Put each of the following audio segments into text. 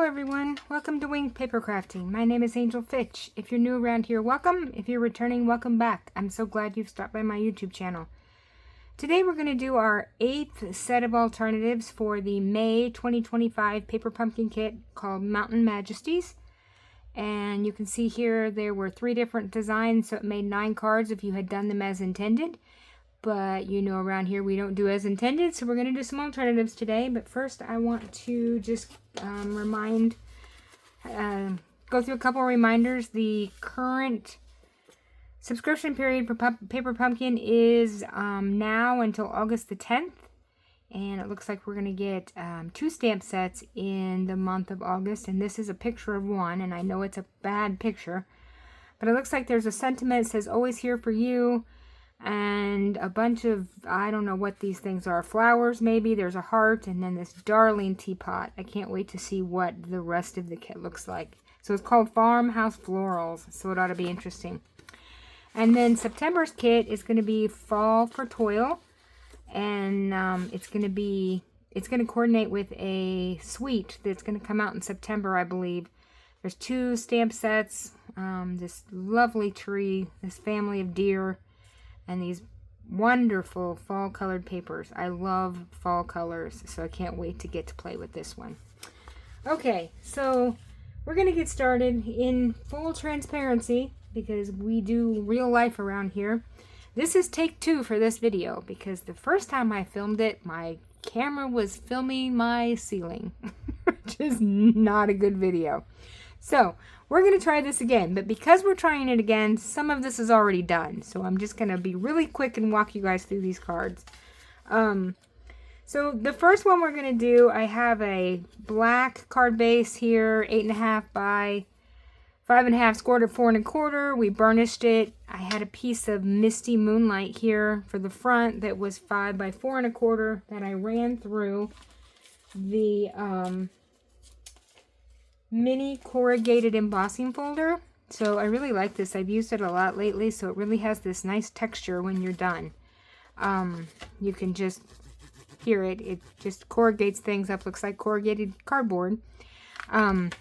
everyone, welcome to Winged Paper Crafting. My name is Angel Fitch. If you're new around here, welcome. If you're returning, welcome back. I'm so glad you've stopped by my YouTube channel. Today we're going to do our 8th set of alternatives for the May 2025 paper pumpkin kit called Mountain Majesties. And you can see here there were 3 different designs, so it made 9 cards if you had done them as intended. But you know, around here we don't do as intended, so we're going to do some alternatives today. But first I want to just go through a couple of reminders. The current subscription period for Paper Pumpkin is now until August the 10th. And it looks like we're going to get 2 stamp sets in the month of August. And this is a picture of one, and I know it's a bad picture. But it looks like there's a sentiment that says, always here for you. And a bunch of, I don't know what these things are, flowers maybe. There's a heart, and then this darling teapot. I can't wait to see what the rest of the kit looks like. So it's called Farmhouse Florals, so it ought to be interesting. And then September's kit is going to be Fall for Toil, and it's going to coordinate with a suite that's going to come out in September, I believe. There's 2 stamp sets, this lovely tree, this family of deer, and these wonderful fall colored papers. I love fall colors, so I can't wait to get to play with this one. Okay, so we're going to get started in full transparency because we do real life around here. This is take 2 for this video because the first time I filmed it, my camera was filming my ceiling, which is not a good video. So we're going to try this again, but because we're trying it again, some of this is already done. So I'm just going to be really quick and walk you guys through these cards. So the first one we're going to do, I have a black card base here, 8.5 by 5.5, scored at 4 1/4. We burnished it. I had a piece of Misty Moonlight here for the front that was 5 by 4 1/4 that I ran through the mini corrugated embossing folder. So I really like this. I've used it a lot lately, so it really has this nice texture when you're done. You can just hear it. It just corrugates things up. Looks like corrugated cardboard. And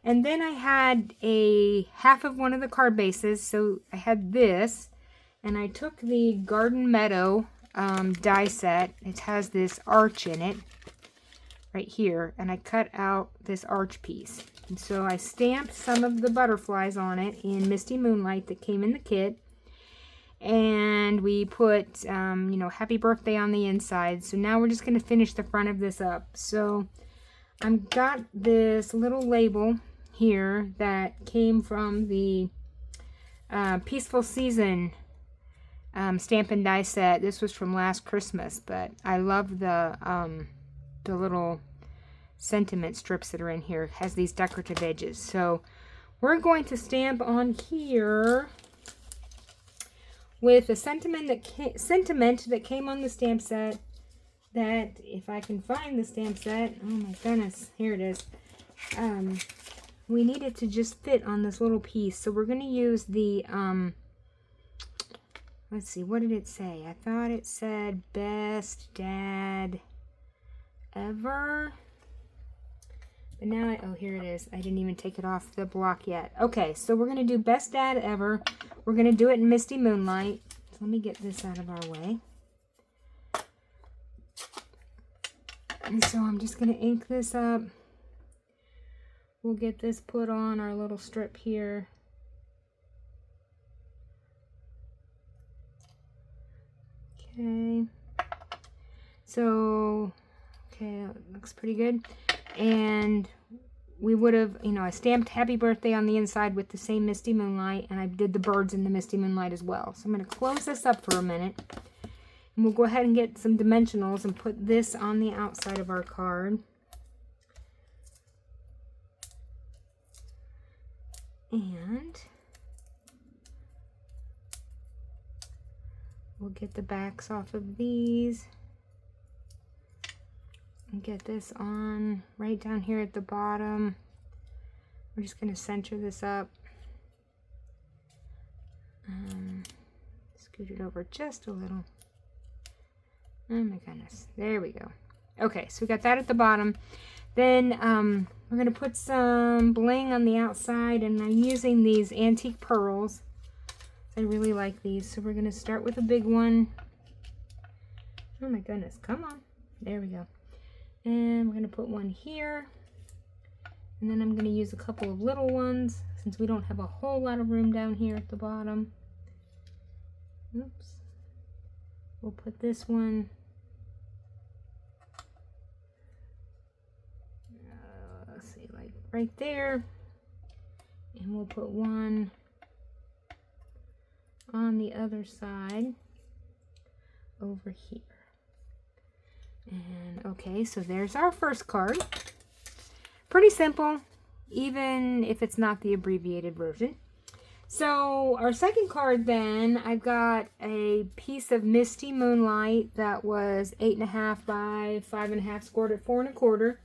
then I had a half of one of the card bases. So I had this, and I took the Garden Meadow die set. It has this arch in it right here, and I cut out this arch piece. And so I stamped some of the butterflies on it in Misty Moonlight that came in the kit. And we put, you know, happy birthday on the inside. So now we're just going to finish the front of this up. So I've got this little label here that came from the Peaceful Season stamp and die set. This was from last Christmas, but I love the little sentiment strips that are in here. It has these decorative edges. So we're going to stamp on here with a sentiment that came on the stamp set, that if I can find the stamp set, oh my goodness, here it is. We need it to just fit on this little piece. So we're going to use the, let's see, what did it say? I thought it said Best Dad Ever. But now, oh, here it is. I didn't even take it off the block yet. Okay, so we're going to do Best Dad Ever. We're going to do it in Misty Moonlight. So let me get this out of our way. And so I'm just going to ink this up. We'll get this put on our little strip here. Okay. So, okay, that looks pretty good. And we would have, you know, I stamped Happy Birthday on the inside with the same Misty Moonlight, and I did the birds in the Misty Moonlight as well. So I'm going to close this up for a minute, and we'll go ahead and get some dimensionals and put this on the outside of our card. And we'll get the backs off of these. And get this on right down here at the bottom. We're just going to center this up. Scoot it over just a little. Oh my goodness. There we go. Okay, so we got that at the bottom. Then we're going to put some bling on the outside, and I'm using these antique pearls. I really like these. So we're going to start with a big one. Oh my goodness, come on. There we go. And we're going to put one here. And then I'm going to use a couple of little ones since we don't have a whole lot of room down here at the bottom. Oops. We'll put this one. Let's see, like right there. And we'll put one on the other side over here. And okay, so there's our first card. Pretty simple, even if it's not the abbreviated version. So our second card then, I've got a piece of Misty Moonlight that was 8.5 by 5.5, scored at 4 1/4.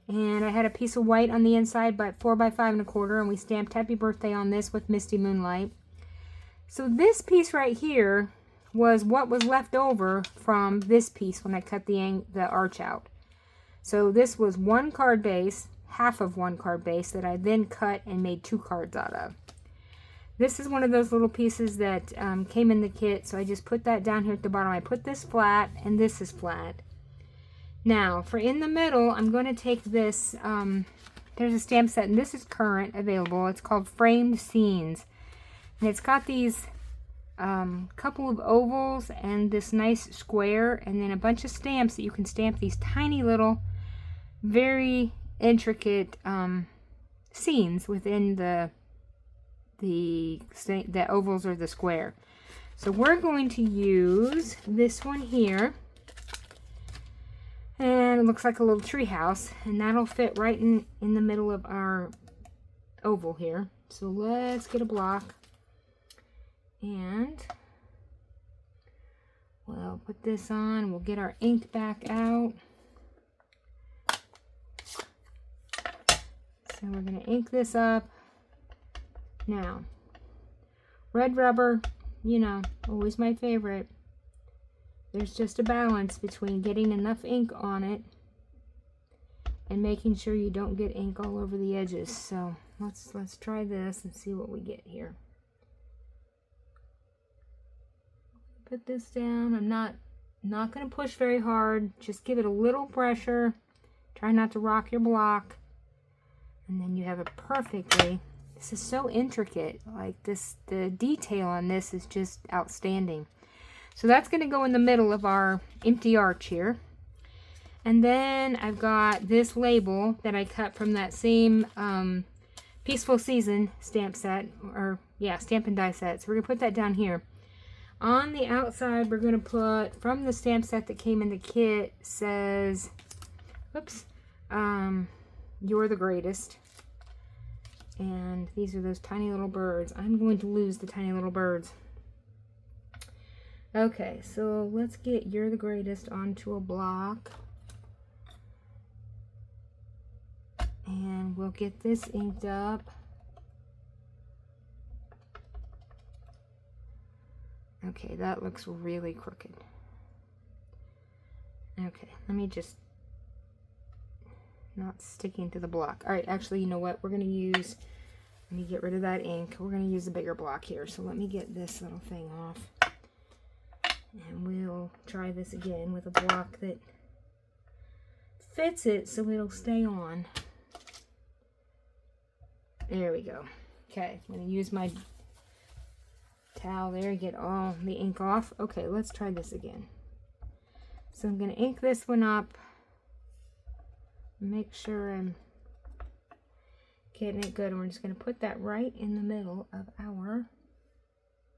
And I had a piece of white on the inside by 4 by 5 1/4, and we stamped Happy Birthday on this with Misty Moonlight. So this piece right here was what was left over from this piece when I cut the arch out. So this was one card base, half of one card base that I then cut and made 2 cards out of. This is one of those little pieces that came in the kit, so I just put that down here at the bottom. I put this flat, and this is flat. Now, for in the middle, I'm going to take this, there's a stamp set, and this is current, available. It's called Framed Scenes. And it's got these couple of ovals and this nice square, and then a bunch of stamps that you can stamp these tiny little, very intricate scenes within the ovals or the square. So we're going to use this one here, and it looks like a little tree house, and that'll fit right in the middle of our oval here. So let's get a block, and we'll put this on. We'll get our ink back out. So we're going to ink this up. Now, red rubber, you know, always my favorite. There's just a balance between getting enough ink on it and making sure you don't get ink all over the edges. So let's try this and see what we get here. Put this down. I'm not going to push very hard. Just give it a little pressure. Try not to rock your block. And then you have it perfectly. This is so intricate. Like this, the detail on this is just outstanding. So that's going to go in the middle of our empty arch here. And then I've got this label that I cut from that same Peaceful Season stamp set. Or, yeah, stamp and die set. So we're going to put that down here. On the outside, we're going to put, from the stamp set that came in the kit, says, whoops, you're the greatest. And these are those tiny little birds. I'm going to lose the tiny little birds. Okay, so let's get You're the Greatest onto a block. And we'll get this inked up. Okay, that looks really crooked. Okay, let me just, not sticking to the block. All right, actually, you know what? We're going to use, let me get rid of that ink. We're going to use a bigger block here. So let me get this little thing off. And we'll try this again with a block that fits it so it'll stay on. There we go. Okay, I'm going to use my towel there and get all the ink off. Okay, let's try this again. So I'm going to ink this one up. Make sure I'm getting it good. And we're just going to put that right in the middle of our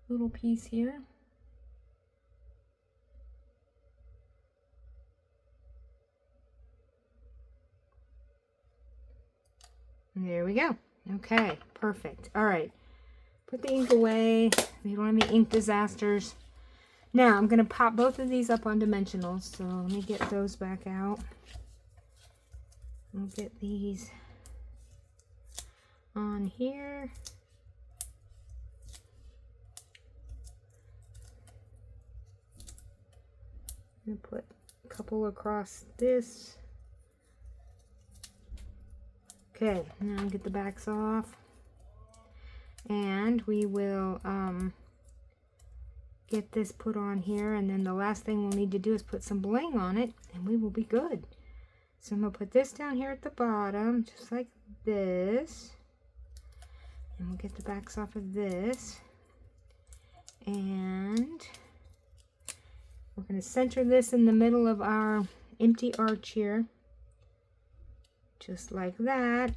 little piece here. And there we go. Okay, perfect. All right. Put the ink away. We don't have any ink disasters. Now, I'm going to pop both of these up on dimensionals. So let me get those back out. We'll get these on here. I'm going to put a couple across this Okay, now get the backs off. And we will get this put on here, and then the last thing we'll need to do is put some bling on it, and we will be good. So I'm going to put this down here at the bottom, just like this. And we'll get the backs off of this. And we're going to center this in the middle of our empty arch here. Just like that.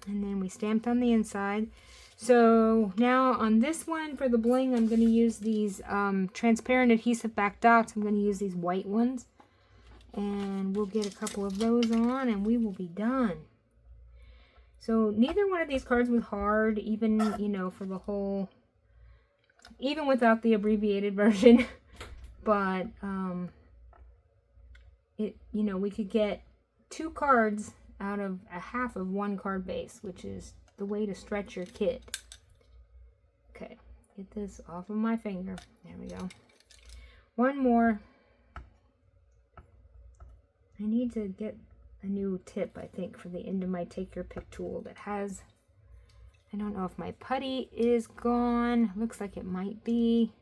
And then we stamped on the inside. So now on this one for the bling, I'm going to use these transparent adhesive back dots. I'm going to use these white ones. And we'll get a couple of those on and we will be done. So neither one of these cards was hard, even, you know, for the whole, even without the abbreviated version. But, you know, we could get 2 cards out of a half of 1 card base, which is the way to stretch your kit. Okay, get this off of my finger. There we go. One more. I need to get a new tip, I think, for the end of my Take Your Pick tool that has, I don't know if my putty is gone. Looks like it might be.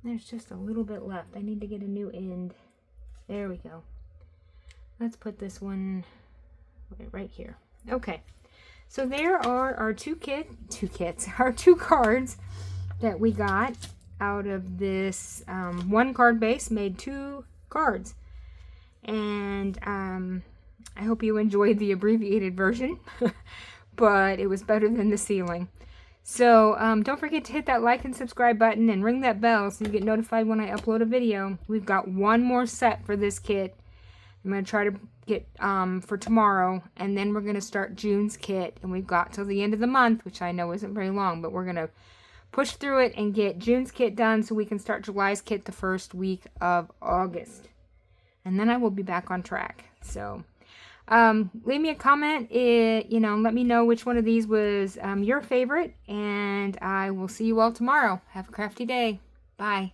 There's just a little bit left. I need to get a new end. There we go. Let's put this one right here. Okay, so there are our two cards that we got out of this 1 card base, made 2 cards. And I hope you enjoyed the abbreviated version, but it was better than the ceiling. So don't forget to hit that like and subscribe button and ring that bell so you get notified when I upload a video. We've got 1 more set for this kit. I'm going to try to get for tomorrow, and then we're going to start June's kit, and we've got till the end of the month, which I know isn't very long, but we're going to push through it and get June's kit done so we can start July's kit the first week of August. And then I will be back on track. So leave me a comment, you know, let me know which one of these was your favorite, and I will see you all tomorrow. Have a crafty day. Bye.